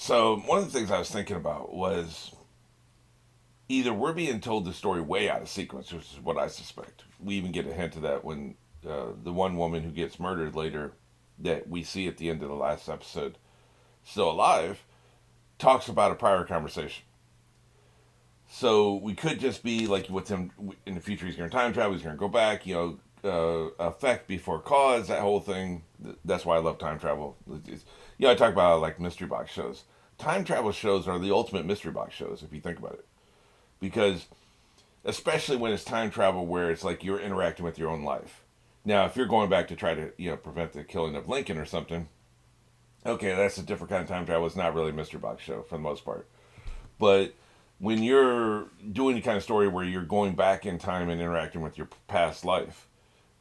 So one of the things I was thinking about was either we're being told the story way out of sequence, which is what I suspect. We even get a hint of that when the one woman who gets murdered later, that we see at the end of the last episode, still alive, talks about a prior conversation. So we could just be like with him in the future. He's going to time travel. He's going to go back. Effect before cause. That whole thing. That's why I love time travel. I talk about like mystery box shows. Time travel shows are the ultimate mystery box shows if you think about it, because especially when it's time travel where it's like you're interacting with your own life. Now, if you're going back to try to prevent the killing of Lincoln or something, okay, that's a different kind of time travel. It's not really a mystery box show for the most part. But when you're doing the kind of story where you're going back in time and interacting with your past life,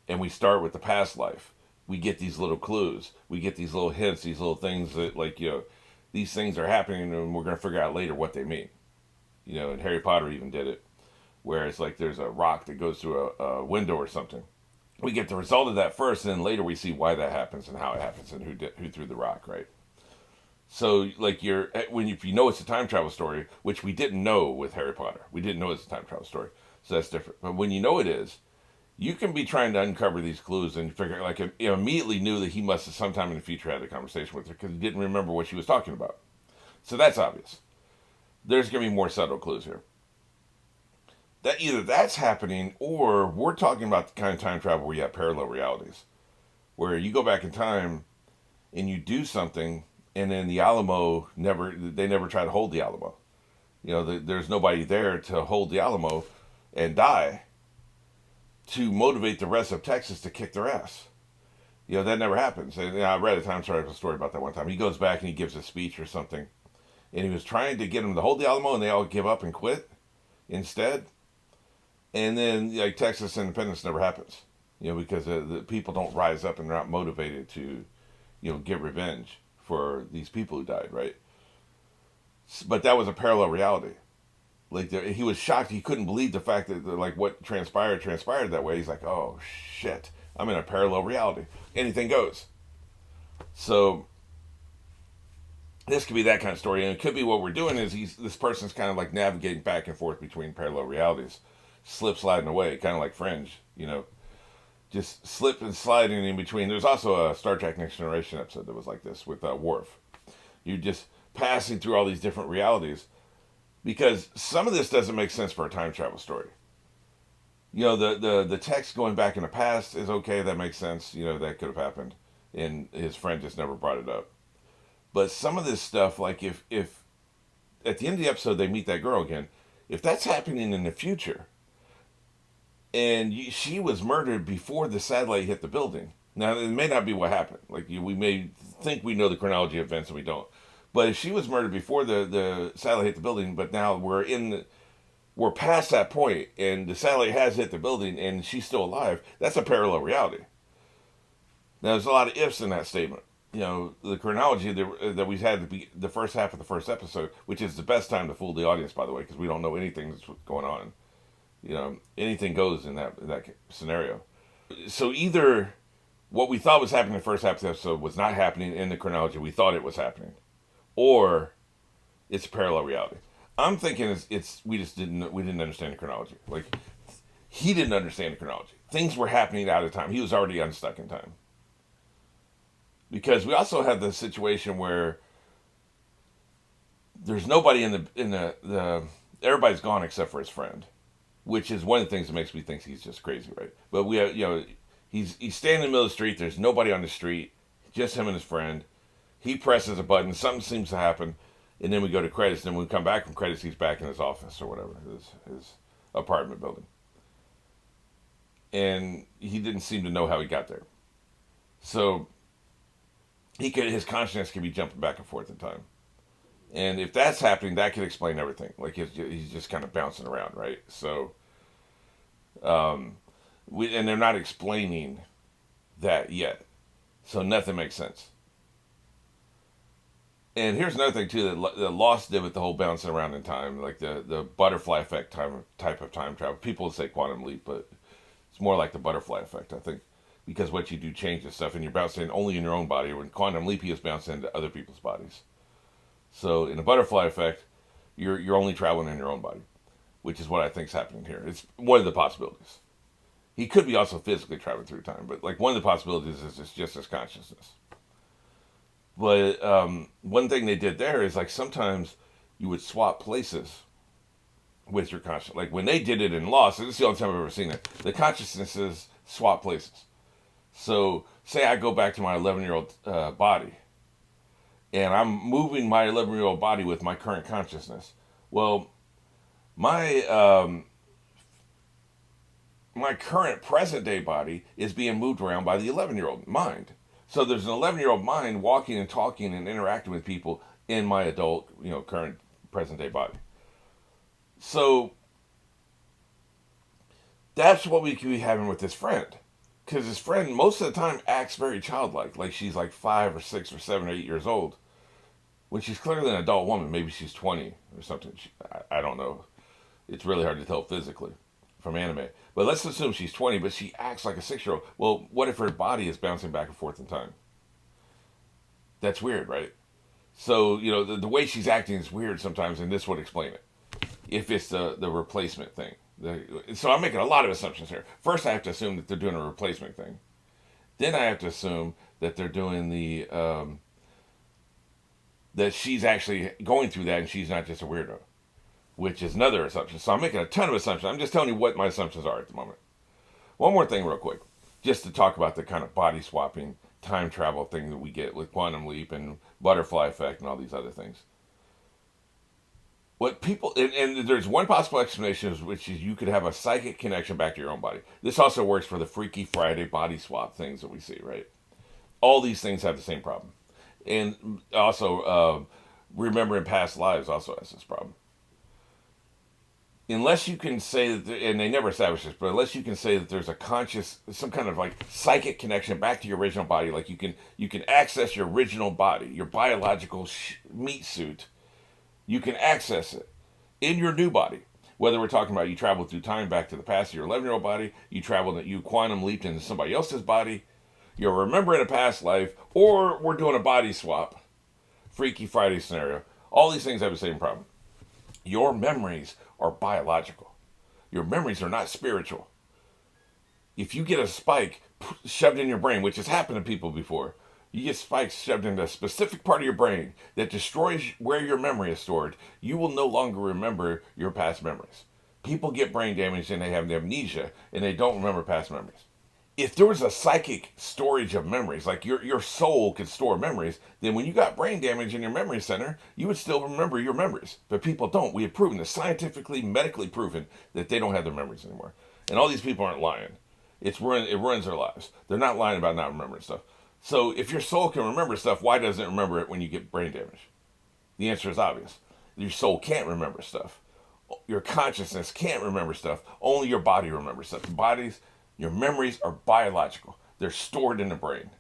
and we start with the past life, we get these little clues, we get these little hints, these little things that these things are happening, and we're going to figure out later what they mean. And Harry Potter even did it, where it's like there's a rock that goes through a window or something. We get the result of that first, and then later we see why that happens and how it happens and who threw the rock, right? So, like, if you know it's a time travel story, which we didn't know with Harry Potter, we didn't know it's a time travel story, so that's different. But when you know it is, you can be trying to uncover these clues and figure, like, immediately knew that he must have sometime in the future had a conversation with her because he didn't remember what she was talking about. So that's obvious. There's going to be more subtle clues here. That either that's happening or we're talking about the kind of time travel where you have parallel realities, where you go back in time and you do something, and then the Alamo they never try to hold the Alamo. There's nobody there to hold the Alamo and die to motivate the rest of Texas to kick their ass. That never happens. And I read a time travel story about that one time. He goes back and he gives a speech or something, and he was trying to get them to hold the Alamo, and they all give up and quit instead. And then, like, Texas independence never happens, because the people don't rise up and they're not motivated to, get revenge for these people who died, right? But that was a parallel reality. Like, he was shocked. He couldn't believe the fact that, like, what transpired that way. He's like, oh, shit, I'm in a parallel reality. Anything goes. So this could be that kind of story. And it could be what we're doing is this person's kind of like navigating back and forth between parallel realities, slip sliding away, kind of like Fringe, just slip and sliding in between. There's also a Star Trek Next Generation episode that was like this with Worf. You're just passing through all these different realities because some of this doesn't make sense for a time travel story. The text going back in the past is okay. That makes sense. That could have happened, and his friend just never brought it up. But some of this stuff, like if at the end of the episode they meet that girl again, if that's happening in the future, and she was murdered before the satellite hit the building. Now, it may not be what happened. Like, we may think we know the chronology of events and we don't. But if she was murdered before the satellite hit the building, but now we're past that point, and the satellite has hit the building, and she's still alive, that's a parallel reality. Now, there's a lot of ifs in that statement. The chronology that we had to be the first half of the first episode, which is the best time to fool the audience, by the way, because we don't know anything that's going on. Anything goes in that scenario. So either what we thought was happening in the first half of the episode was not happening in the chronology we thought it was happening, or it's a parallel reality. I'm thinking we didn't understand the chronology. Like, he didn't understand the chronology. Things were happening out of time. He was already unstuck in time. Because we also have the situation where there's nobody in the everybody's gone except for his friend, which is one of the things that makes me think he's just crazy, right? But we have, he's standing in the middle of the street. There's nobody on the street, just him and his friend. He presses a button. Something seems to happen, and then we go to credits. And then when we come back from credits, he's back in his office or whatever, his apartment building. And he didn't seem to know how he got there. So his consciousness could be jumping back and forth in time. And if that's happening, that could explain everything. Like, he's just kind of bouncing around, right? So, and they're not explaining that yet. So nothing makes sense. And here's another thing, too, that Lost did with the whole bouncing around in time, like the butterfly effect type of time travel. People would say quantum leap, but it's more like the butterfly effect, I think. Because what you do changes stuff, and you're bouncing only in your own body. When quantum leap, he is bouncing into other people's bodies. So in the butterfly effect, you're only traveling in your own body, which is what I think is happening here. It's one of the possibilities. He could be also physically traveling through time, but like one of the possibilities is it's just his consciousness. But one thing they did there is like sometimes you would swap places with your consciousness. Like when they did it in Lost, this is the only time I've ever seen it. The consciousnesses swap places. So say I go back to my 11-year-old body, and I'm moving my 11-year-old body with my current consciousness. Well, my my current present day body is being moved around by the 11-year-old mind. So there's an 11-year-old mind walking and talking and interacting with people in my adult, current present day body. So that's what we could be having with this friend. Because his friend, most of the time, acts very childlike. Like she's like 5 or 6 or 7 or 8 years old. When she's clearly an adult woman, maybe she's 20 or something. I don't know. It's really hard to tell physically from anime. But let's assume she's 20, but she acts like a 6-year-old. Well, what if her body is bouncing back and forth in time? That's weird, right? So, the way she's acting is weird sometimes, and this would explain it. If it's the replacement thing. So I'm making a lot of assumptions here. First, I have to assume that they're doing a replacement thing. Then I have to assume that they're doing that she's actually going through that and she's not just a weirdo, which is another assumption. So I'm making a ton of assumptions. I'm just telling you what my assumptions are at the moment. One more thing real quick, just to talk about the kind of body swapping, time travel thing that we get with quantum leap and butterfly effect and all these other things. What people, and there's one possible explanation, which is you could have a psychic connection back to your own body. This also works for the Freaky Friday body swap things that we see, right? All these things have the same problem. And also, remembering past lives also has this problem. Unless you can say that, and they never establish this, but unless you can say that there's a conscious, some kind of like psychic connection back to your original body, like you can access your original body, your biological meat suit, you can access it in your new body. Whether we're talking about you traveled through time back to the past of your 11-year-old body, you quantum leaped into somebody else's body, you're remembering a past life, or we're doing a body swap, Freaky Friday scenario. All these things have the same problem. Your memories are biological. Your memories are not spiritual. If you get a spike shoved in your brain, which has happened to people before, you get spikes shoved into a specific part of your brain that destroys where your memory is stored, you will no longer remember your past memories. People get brain damage and they have amnesia and they don't remember past memories. If there was a psychic storage of memories, like your soul could store memories, then when you got brain damage in your memory center, you would still remember your memories. But people don't. We have proven this, scientifically, medically proven, that they don't have their memories anymore. And all these people aren't lying. It ruins their lives. They're not lying about not remembering stuff. So if your soul can remember stuff, why doesn't it remember it when you get brain damage? The answer is obvious. Your soul can't remember stuff. Your consciousness can't remember stuff. Only your body remembers stuff. Your memories are biological. They're stored in the brain.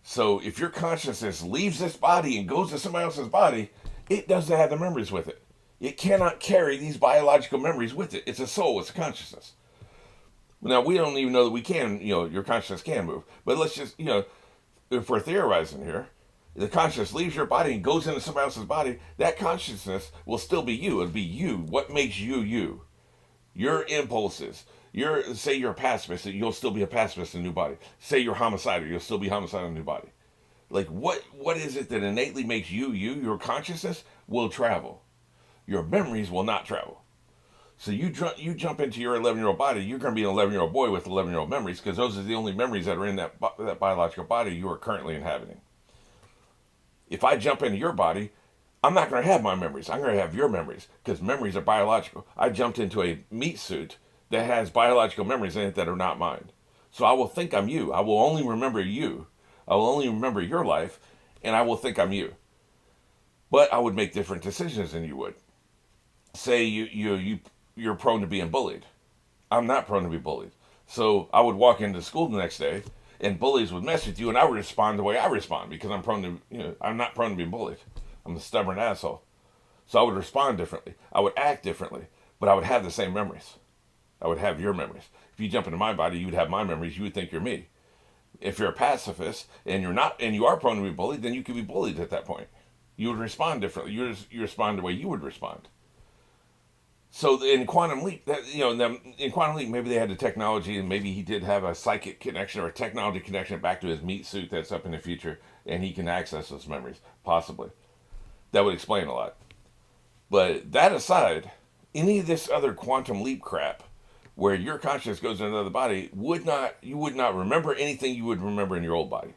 So if your consciousness leaves this body and goes to somebody else's body, it doesn't have the memories with it. It cannot carry these biological memories with it. It's a soul. It's a consciousness. Now, we don't even know that we can, your consciousness can move. But let's just, if we're theorizing here, the consciousness leaves your body and goes into somebody else's body, that consciousness will still be you. It'll be you. What makes you you? Your impulses. Say you're a pacifist, you'll still be a pacifist in a new body. Say you're homicidal, you'll still be homicidal in a new body. Like, what is it that innately makes you you? Your consciousness will travel. Your memories will not travel. So you jump into your 11-year-old body, you're going to be an 11-year-old boy with 11-year-old memories, because those are the only memories that are in that biological body you are currently inhabiting. If I jump into your body, I'm not going to have my memories. I'm going to have your memories, because memories are biological. I jumped into a meat suit that has biological memories in it that are not mine. So I will think I'm you. I will only remember you. I will only remember your life, and I will think I'm you. But I would make different decisions than you would. Say you're prone to being bullied. I'm not prone to be bullied. So I would walk into school the next day, and bullies would mess with you, and I would respond the way I respond, because I'm not prone to being bullied. I'm a stubborn asshole. So I would respond differently. I would act differently, but I would have the same memories. I would have your memories. If you jump into my body, you would have my memories. You would think you're me. If you're a pacifist and you are prone to be bullied, then you could be bullied at that point. You would respond differently. You respond the way you would respond. So in Quantum Leap, in Quantum Leap, maybe they had the technology, and maybe he did have a psychic connection or a technology connection back to his meat suit that's up in the future, and he can access those memories, possibly. That would explain a lot. But that aside, any of this other Quantum Leap crap, where your consciousness goes into another body, you would not remember anything you would remember in your old body.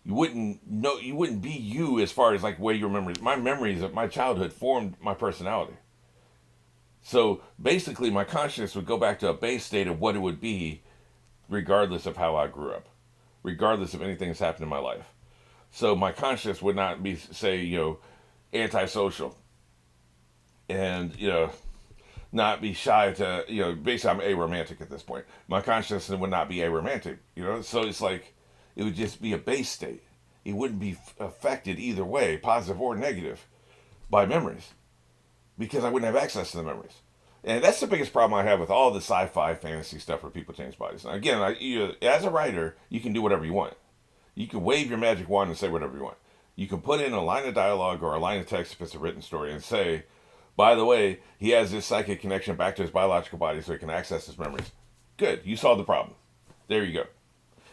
You wouldn't be you as far as like way you remember. My memories of my childhood formed my personality. So basically, my consciousness would go back to a base state of what it would be, regardless of how I grew up, regardless of anything that's happened in my life. So my consciousness would not be, say, antisocial, and not be shy to, basically I'm aromantic at this point. My consciousness would not be aromantic, So it's like it would just be a base state. It wouldn't be affected either way, positive or negative, by memories, because I wouldn't have access to the memories. And that's the biggest problem I have with all the sci-fi fantasy stuff where people change bodies. Now, again, as a writer, you can do whatever you want. You can wave your magic wand and say whatever you want. You can put in a line of dialogue or a line of text if it's a written story and say, by the way, he has this psychic connection back to his biological body so he can access his memories. Good. You solved the problem. There you go.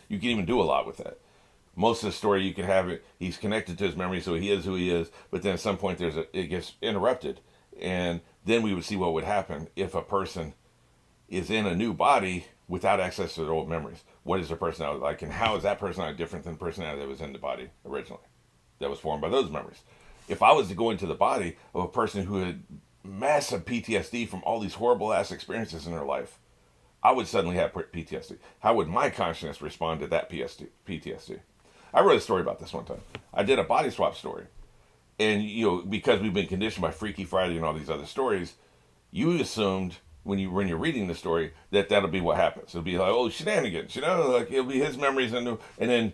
You can even do a lot with that. Most of the story you can have it, he's connected to his memory, so he is who he is, but then at some point it gets interrupted. And then we would see what would happen if a person is in a new body without access to their old memories. What is their personality like, and how is that personality different than the personality that was in the body originally, that was formed by those memories? If I was to go into the body of a person who had massive PTSD from all these horrible ass experiences in their life, I would suddenly have PTSD. How would my consciousness respond to that PTSD? I wrote a story about this one time. I did a body swap story. And, because we've been conditioned by Freaky Friday and all these other stories, you assumed when you're reading the story that that'll be what happens. It'll be like, oh, shenanigans, like it'll be his memories. And then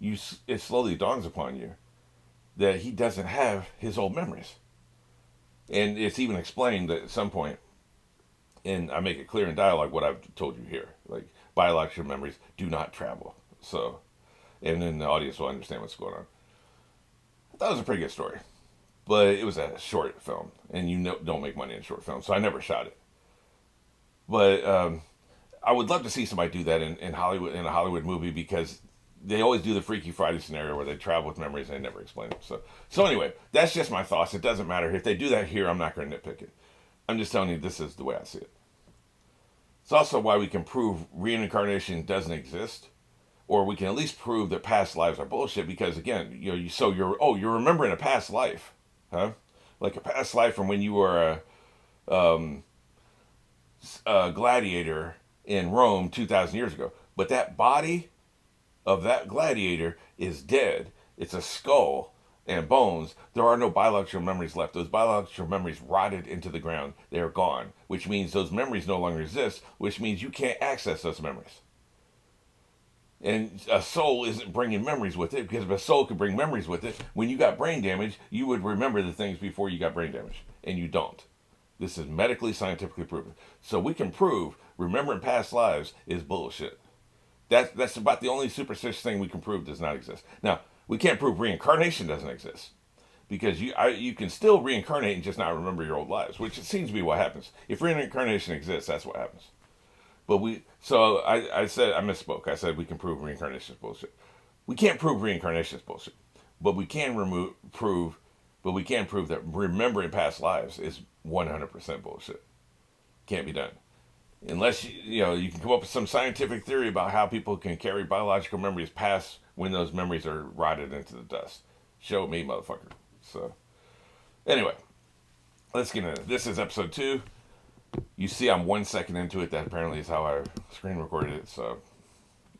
it slowly dawns upon you that he doesn't have his old memories. And it's even explained at some point, and I make it clear in dialogue what I've told you here. Like, biological memories do not travel. So, and then the audience will understand what's going on. That was a pretty good story, but it was a short film, and don't make money in short films, so I never shot it. But I would love to see somebody do that in Hollywood, in a Hollywood movie, because they always do the Freaky Friday scenario where they travel with memories and they never explain them. So anyway, that's just my thoughts. It doesn't matter if they do that here. I'm not going to nitpick it. I'm just telling you this is the way I see it. It's also why we can prove reincarnation doesn't exist, or we can at least prove that past lives are bullshit, because again, you're remembering a past life, huh? Like a past life from when you were a gladiator in Rome 2,000 years ago. But that body of that gladiator is dead. It's a skull and bones. There are no biological memories left. Those biological memories rotted into the ground. They are gone, which means those memories no longer exist, which means you can't access those memories. And a soul isn't bringing memories with it, because if a soul could bring memories with it, when you got brain damage, you would remember the things before you got brain damage, and you don't. This is medically, scientifically proven. So we can prove remembering past lives is bullshit. That's about the only superstitious thing we can prove does not exist. Now, we can't prove reincarnation doesn't exist, because you can still reincarnate and just not remember your old lives, which it seems to be what happens. If reincarnation exists, that's what happens. But I said, I misspoke. I said we can prove reincarnation is bullshit. We can't prove reincarnation is bullshit, but we can prove that remembering past lives is 100% bullshit. Can't be done unless you can come up with some scientific theory about how people can carry biological memories past when those memories are rotted into the dust. Show me, motherfucker. So anyway, let's get into it. This is episode 2. You see I'm 1 second into it. That apparently is how I screen recorded it. So,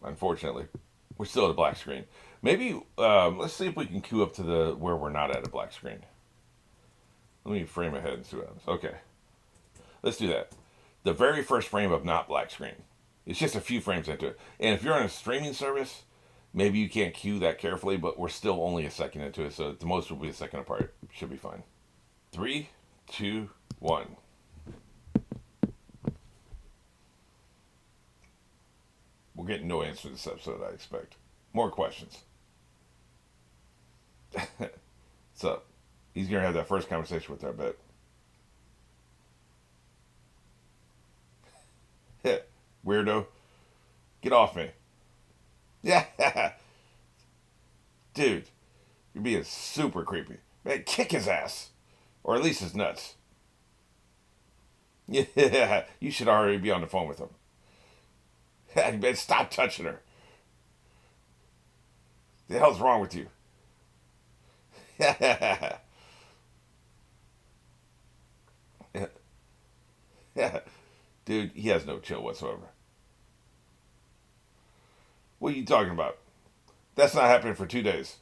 unfortunately, we're still at a black screen. Maybe, let's see if we can queue up to where we're not at a black screen. Let me frame ahead and see what happens. Okay. Let's do that. The very first frame of not black screen. It's just a few frames into it. And if you're on a streaming service, maybe you can't queue that carefully, but we're still only a second into it. So, at the most, we'll be a second apart. Should be fine. 3, 2, 1. We're getting no answer to this episode, I expect. More questions. So he's gonna have that first conversation with her, but weirdo, get off me. Yeah, dude, you're being super creepy. Man, kick his ass, or at least his nuts. Yeah, you should already be on the phone with him. Man, stop touching her. The hell's wrong with you? Yeah, dude, he has no chill whatsoever. What are you talking about? That's not happening for 2 days.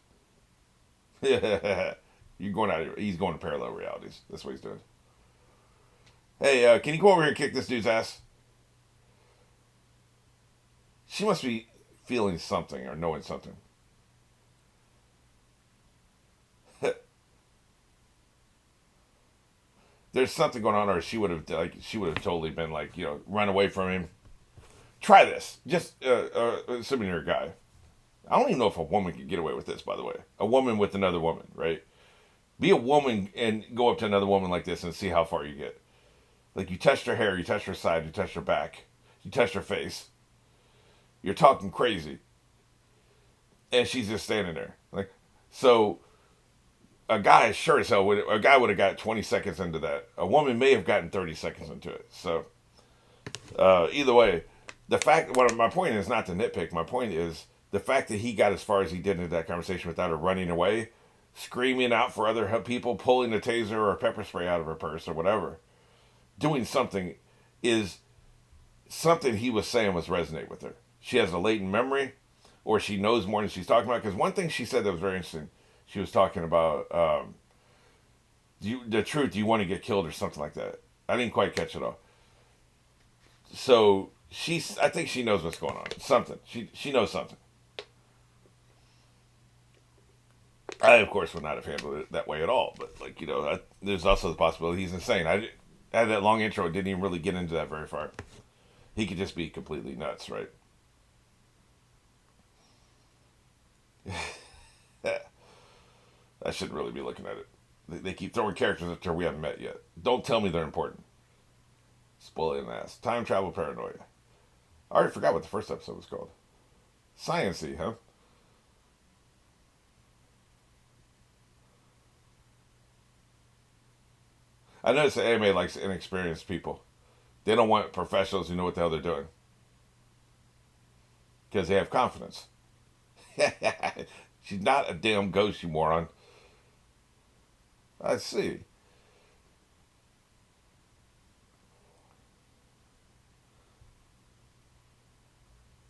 You're going out. He's going to parallel realities. That's what he's doing. Hey, can you go over here and kick this dude's ass? She must be feeling something or knowing something. There's something going on, or she would have totally been like, run away from him. Try this. Just assuming you're a guy. I don't even know if a woman can get away with this. By the way, a woman with another woman, right? Be a woman and go up to another woman like this and see how far you get. Like you touched her hair, you touched her side, you touched her back, you touched her face. You're talking crazy, and she's just standing there. Like so, a guy sure as hell a guy would have got 20 seconds into that. A woman may have gotten 30 seconds into it. So either way, the fact. What my point is not to nitpick. My point is the fact that he got as far as he did into that conversation without her running away, screaming out for other people, pulling a taser or a pepper spray out of her purse or whatever, doing something is something he was saying was resonate with her. She has a latent memory, or she knows more than she's talking about. Because one thing she said that was very interesting, she was talking about the truth. Do you want to get killed or something like that? I didn't quite catch it all. So I think she knows what's going on. Something. She knows something. I of course would not have handled it that way at all. But there's also the possibility he's insane. I had that long intro. Didn't even really get into that very far. He could just be completely nuts, right? I shouldn't really be looking at it. They keep throwing characters at her we haven't met yet. Don't tell me they're important. Spoiling ass. Time travel paranoia. I already forgot what the first episode was called. Sciency, huh? I noticed the anime likes inexperienced people. They don't want professionals who know what the hell they're doing because they have confidence. She's not a damn ghost, you moron. I see.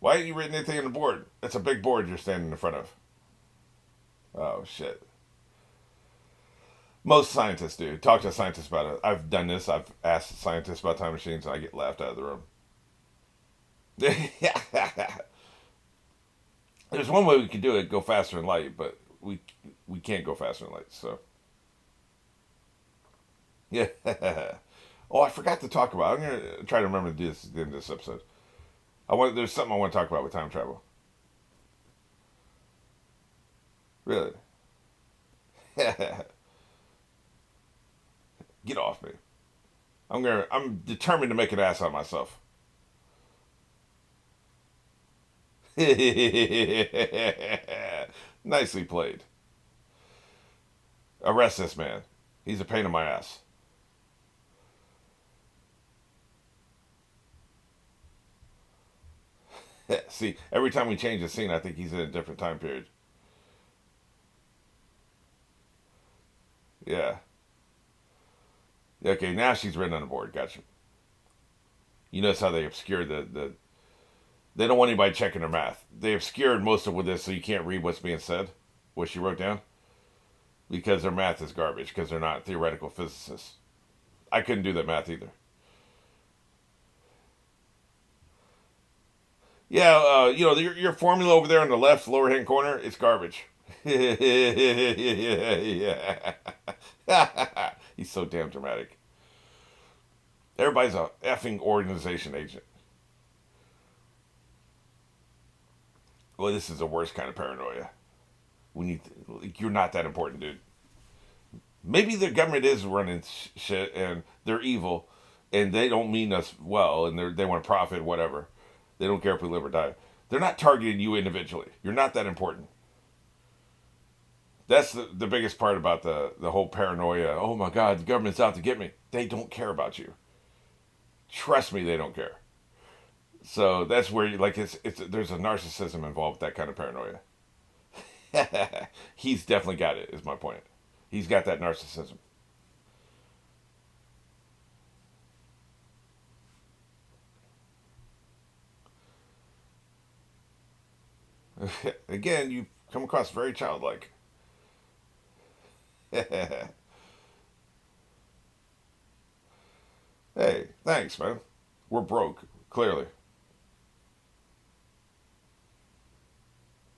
Why ain't you written anything on the board? It's a big board you're standing in front of. Oh shit. Most scientists do. Talk to a scientist about it. I've done this. I've asked scientists about time machines, and I get laughed out of the room. There's one way we could do it: go faster in light, but we can't go faster in light. So yeah. Oh, I forgot to talk about. I'm gonna try to remember to do this in this episode. There's something I want to talk about with time travel. Really? Get off me. I'm determined to make an ass out of myself. Nicely played. Arrest this man. He's a pain in my ass. See, every time we change the scene, I think he's in a different time period. Yeah. Okay, now she's written on the board. Gotcha. You notice how they obscure the they don't want anybody checking their math. They obscured most of this so you can't read what's being said, what she wrote down, because their math is garbage, because they're not theoretical physicists. I couldn't do that math either. Yeah, your formula over there on the left lower hand corner, it's garbage. Yeah. He's so damn dramatic. Everybody's a effing organization agent. Well, this is the worst kind of paranoia. You're not that important, dude. Maybe the government is running shit and they're evil and they don't mean us well and they want to profit, whatever. They don't care if we live or die. They're not targeting you individually. You're not that important. That's the biggest part about the whole paranoia. Oh my God, the government's out to get me. They don't care about you. Trust me, they don't care. So that's where you, like it's there's a narcissism involved with that kind of paranoia. He's definitely got it. Is my point. He's got that narcissism. Again, you come across very childlike. Hey, thanks, man. We're broke, clearly.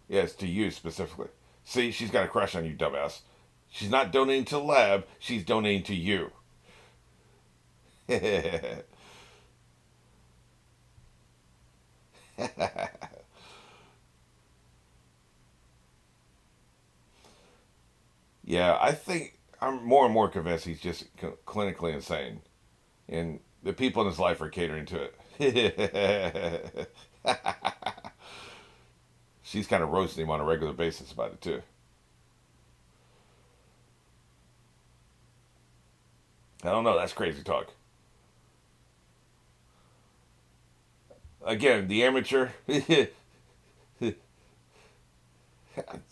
Yes, to you specifically. See, she's got a crush on you, dumbass. She's not donating to the lab, she's donating to you. Yeah, I think I'm more and more convinced he's just clinically insane. And the people in his life are catering to it. She's kind of roasting him on a regular basis about it, too. I don't know, that's crazy talk. Again, the amateur. The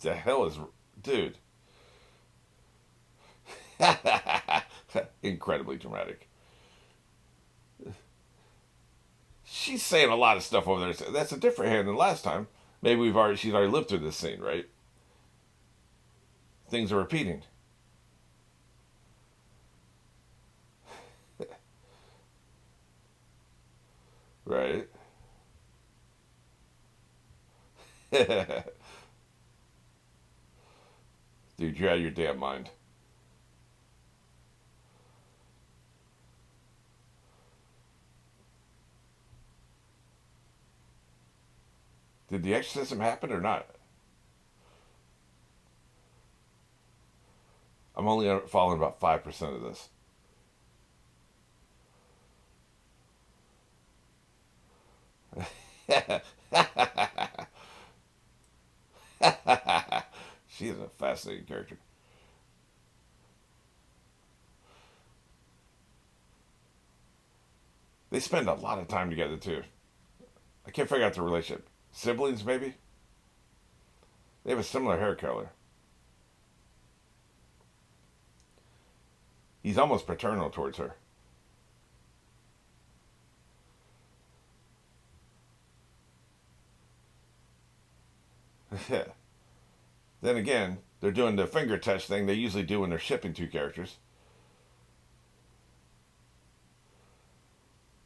hell is. Dude. Incredibly dramatic. She's saying a lot of stuff over there. That's a different hand than last time. Maybe she's already lived through this scene, right? Things are repeating. Right? Dude, you're out of your damn mind. Did the exorcism happen or not? I'm only following about 5% of this. She is a fascinating character. They spend a lot of time together too. I can't figure out the relationship. Siblings, maybe? They have a similar hair color. He's almost paternal towards her. Then again, they're doing the finger touch thing they usually do when they're shipping two characters.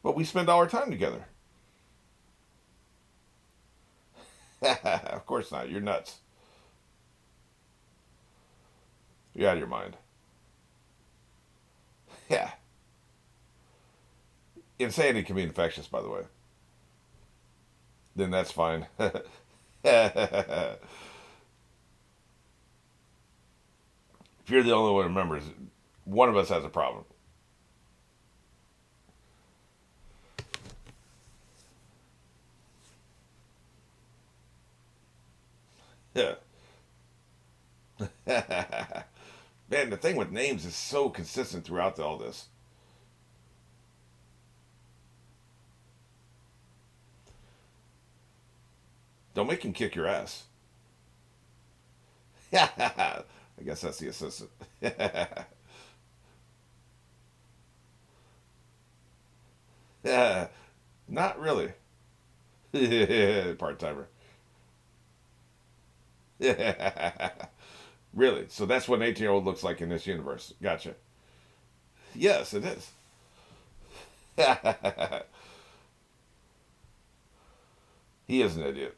But we spend all our time together. Of course not. You're nuts. You're out of your mind. Yeah. Insanity can be infectious, by the way. Then that's fine. If you're the only one who remembers, one of us has a problem. Yeah. Man, the thing with names is so consistent throughout all this. Don't make him kick your ass. I guess that's the assistant. Not really. Part timer. Really? So that's what an 18-year-old looks like in this universe. Gotcha. Yes, it is. He is an idiot.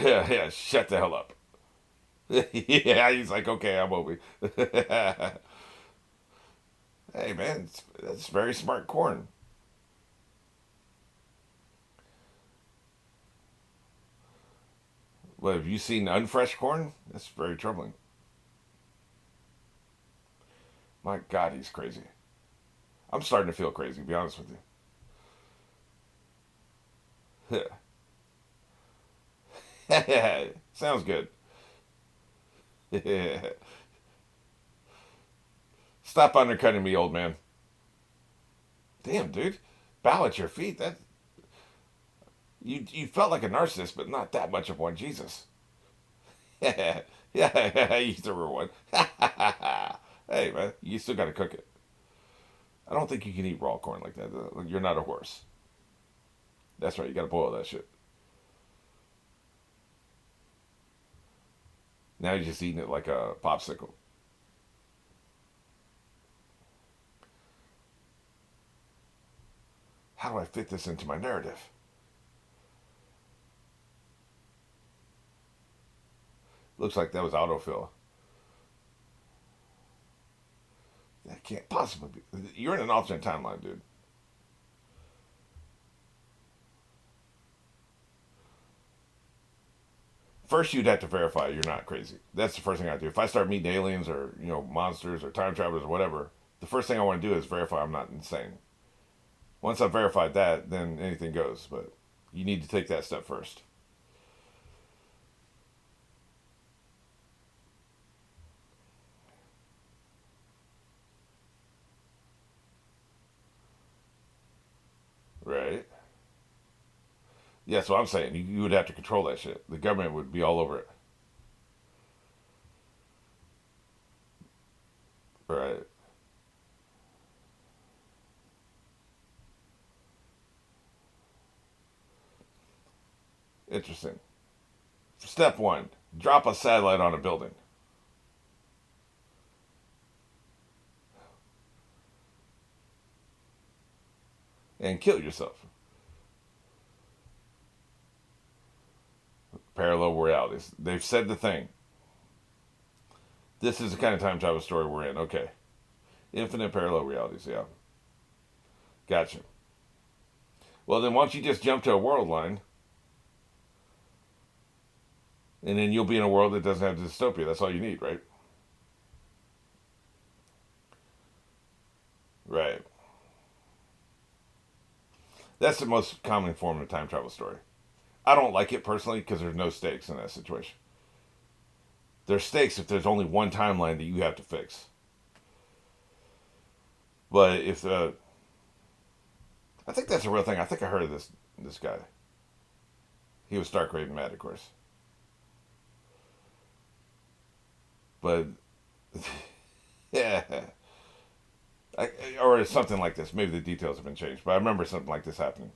Yeah, shut the hell up. Yeah, he's like, okay, I'm over. Hey, man, that's very smart corn. Well, have you seen unfresh corn? That's very troubling. My God, he's crazy. I'm starting to feel crazy, to be honest with you. Sounds good. Stop undercutting me, old man. Damn, dude. Bow at your feet. That you felt like a narcissist, but not that much of one. Jesus. Yeah, yeah, you threw her one. Hey, man, you still got to cook it. I don't think you can eat raw corn like that. You're not a horse. That's right. You got to boil that shit. Now you're just eating it like a popsicle. How do I fit this into my narrative? Looks like that was autofill. That can't possibly be. You're in an alternate timeline, dude. First, you'd have to verify you're not crazy. That's the first thing I do. If I start meeting aliens or monsters or time travelers or whatever, the first thing I want to do is verify I'm not insane. Once I've verified that, then anything goes. But you need to take that step first. Right? Yeah, that's what I'm saying. You would have to control that shit. The government would be all over it. Right. Interesting. Step one: drop a satellite on a building and kill yourself. Parallel realities. They've said the thing. This is the kind of time travel story we're in. Okay. Infinite parallel realities. Yeah. Gotcha. Well, then why don't you just jump to a world line, and then you'll be in a world that doesn't have dystopia. That's all you need, right? Right. That's the most common form of time travel story. I don't like it personally because there's no stakes in that situation. There's stakes if there's only one timeline that you have to fix. But if I think that's a real thing. I think I heard of this guy. He was Stark Raven mad, of course. But yeah, or something like this. Maybe the details have been changed, but I remember something like this happening.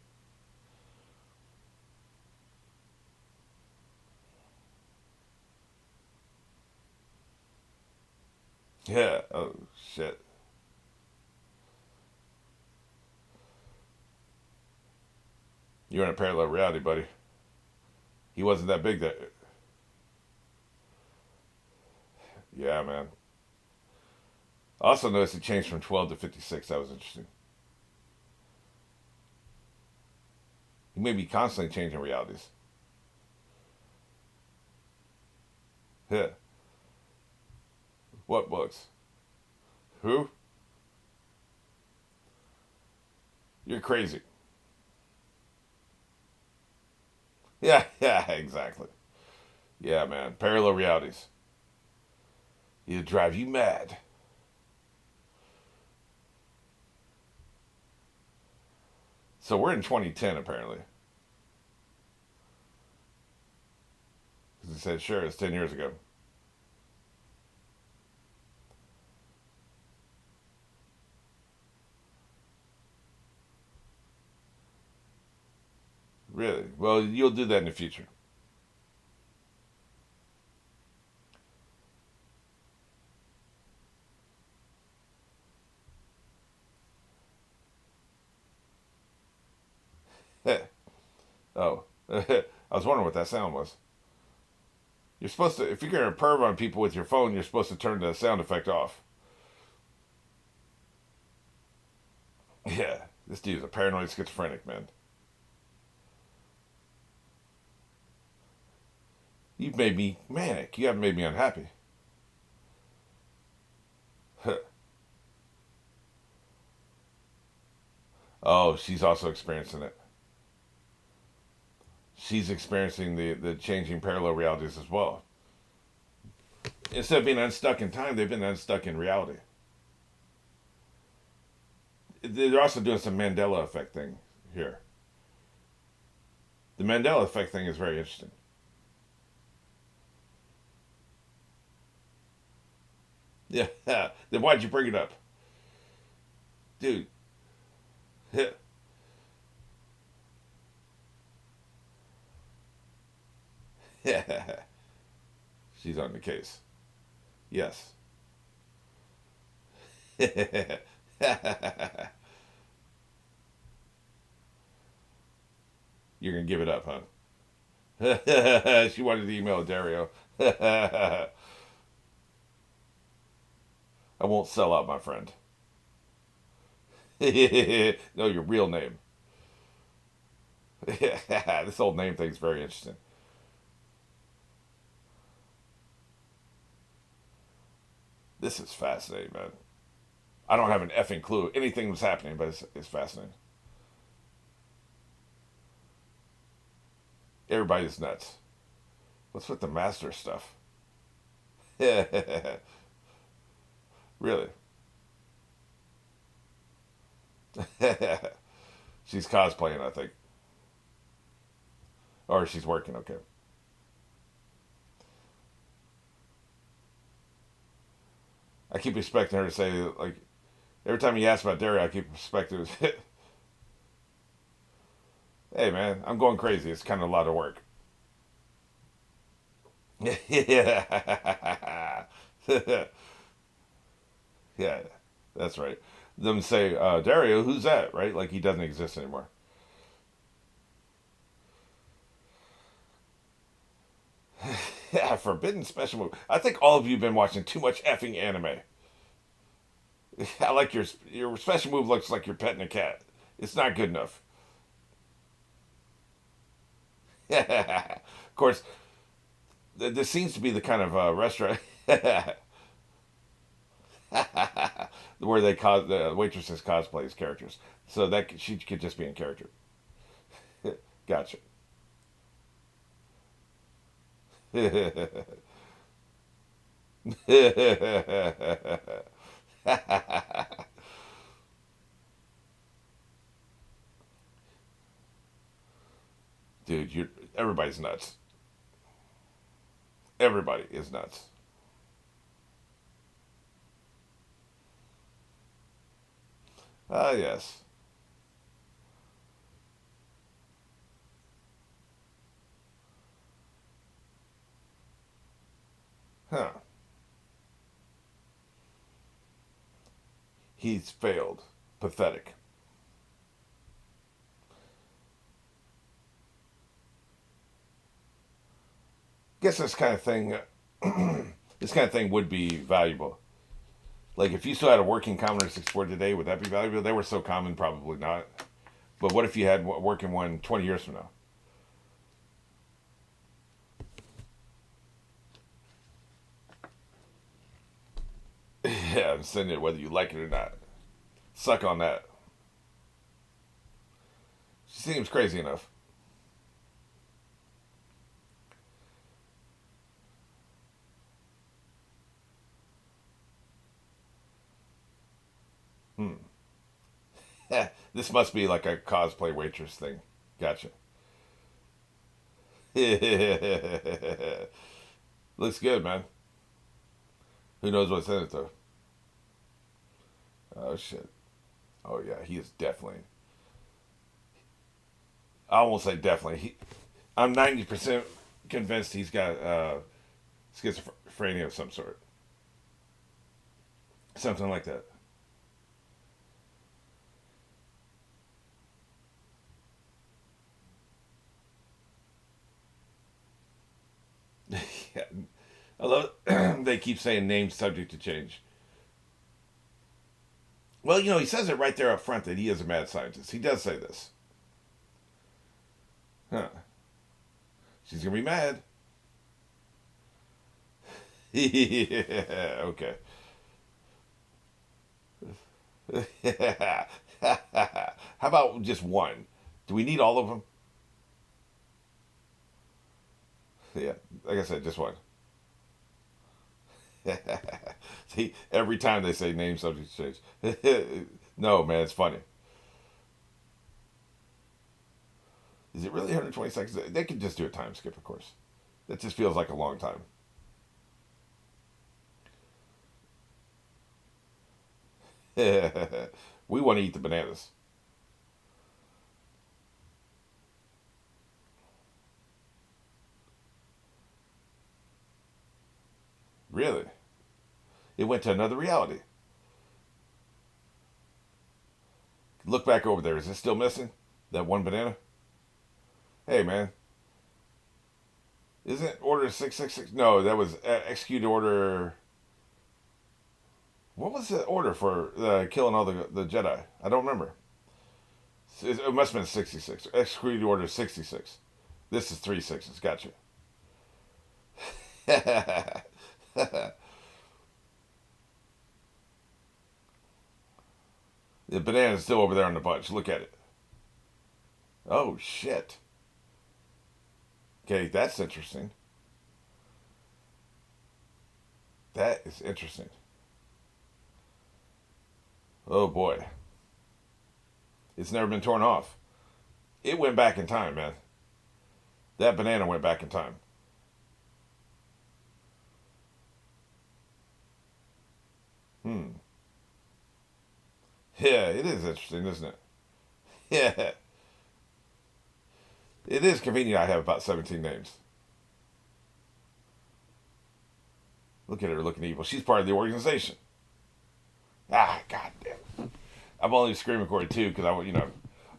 Yeah. Oh shit. You're in a parallel reality, buddy. He wasn't that big. That. Yeah, man. I also noticed it changed from 12 to 56. That was interesting. He may be constantly changing realities. Yeah. What books? Who? You're crazy. Yeah, yeah, exactly. Yeah, man. Parallel realities. It'll drive you mad. So we're in 2010 apparently. Because he said, sure, it's 10 years ago. Really? Well, you'll do that in the future. Oh. I was wondering what that sound was. You're supposed to, if you're going to perv on people with your phone, you're supposed to turn the sound effect off. Yeah, this dude's a paranoid schizophrenic, man. You've made me manic. You haven't made me unhappy. Oh, she's also experiencing it. She's experiencing the changing parallel realities as well. Instead of being unstuck in time, they've been unstuck in reality. They're also doing some Mandela effect thing here. The Mandela effect thing is very interesting. Yeah. Then why'd you bring it up, dude? She's on the case. Yes. You're gonna give it up, huh? She wanted to email Dario. I won't sell out, my friend. No, your real name. This whole name thing's very interesting. This is fascinating, man. I don't have an effing clue anything was happening, but it's fascinating. Everybody's nuts. What's with the master stuff? Really? She's cosplaying, I think, or she's working. Okay. I keep expecting her to say like every time you ask about Derry, I keep expecting, "Hey man, I'm going crazy. It's kind of a lot of work." Yeah. Yeah, that's right. Them say, Dario, who's that? Right? Like he doesn't exist anymore. Yeah, forbidden special move. I think all of you have been watching too much effing anime. I like your special move looks like you're petting a cat. It's not good enough. Of course, this seems to be the kind of restaurant where the waitresses cosplay as characters, so that she could just be in character. Gotcha. Dude, you everybody's nuts. Everybody is nuts. Ah, yes. Huh. He's failed. Pathetic. Guess this kind of thing would be valuable. Like if you still had a working Commodore 64 today, would that be valuable? They were so common, probably not. But what if you had working one 20 years from now? Yeah, I'm sending it whether you like it or not. Suck on that. She seems crazy enough. Hmm. This must be like a cosplay waitress thing. Gotcha. Looks good, man. Who knows what's in it though? Oh shit. Oh yeah, he is definitely. I won't say definitely. I'm 90% convinced he's got schizophrenia of some sort, something like that. Yeah. Although they keep saying names subject to change. Well, he says it right there up front that he is a mad scientist. He does say this. Huh. She's gonna be mad. Yeah, okay. How about just one? Do we need all of them? Yeah, like I said, just one. See, every time they say name subject change. No, man, it's funny. Is it really 120 seconds? They could just do a time skip, of course. That just feels like a long time. We want to eat the bananas. Really? It went to another reality. Look back over there. Is it still missing? That one banana? Hey, man. Isn't Order 666? No, that was execute order. What was the order for killing all the Jedi? I don't remember. It must have been 66. Execute order 66. This is three sixes. Gotcha. The banana's still over there on the bunch. Look at it. Oh, shit. Okay, that's interesting. That is interesting. Oh, boy. It's never been torn off. It went back in time, man. That banana went back in time. Hmm. Yeah, it is interesting, isn't it? Yeah. It is convenient I have about 17 names. Look at her looking evil. She's part of the organization. Ah, goddamn. I'm only screen recorded too because I don't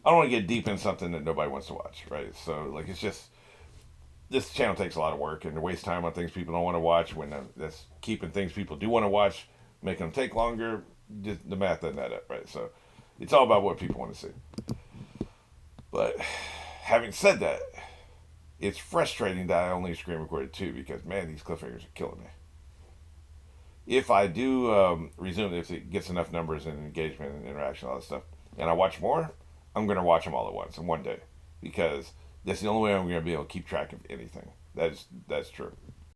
want to get deep in something that nobody wants to watch, right? So, like, it's just, this channel takes a lot of work and to waste time on things people don't want to watch when that's keeping things people do want to watch, making them take longer. Just the math doesn't add up, right? So, it's all about what people want to see. But having said that, it's frustrating that I only screen recorded two because man, these cliffhangers are killing me. If I do resume, if it gets enough numbers and engagement and interaction, all that stuff, and I watch more, I'm going to watch them all at once in one day because that's the only way I'm going to be able to keep track of anything. That's true.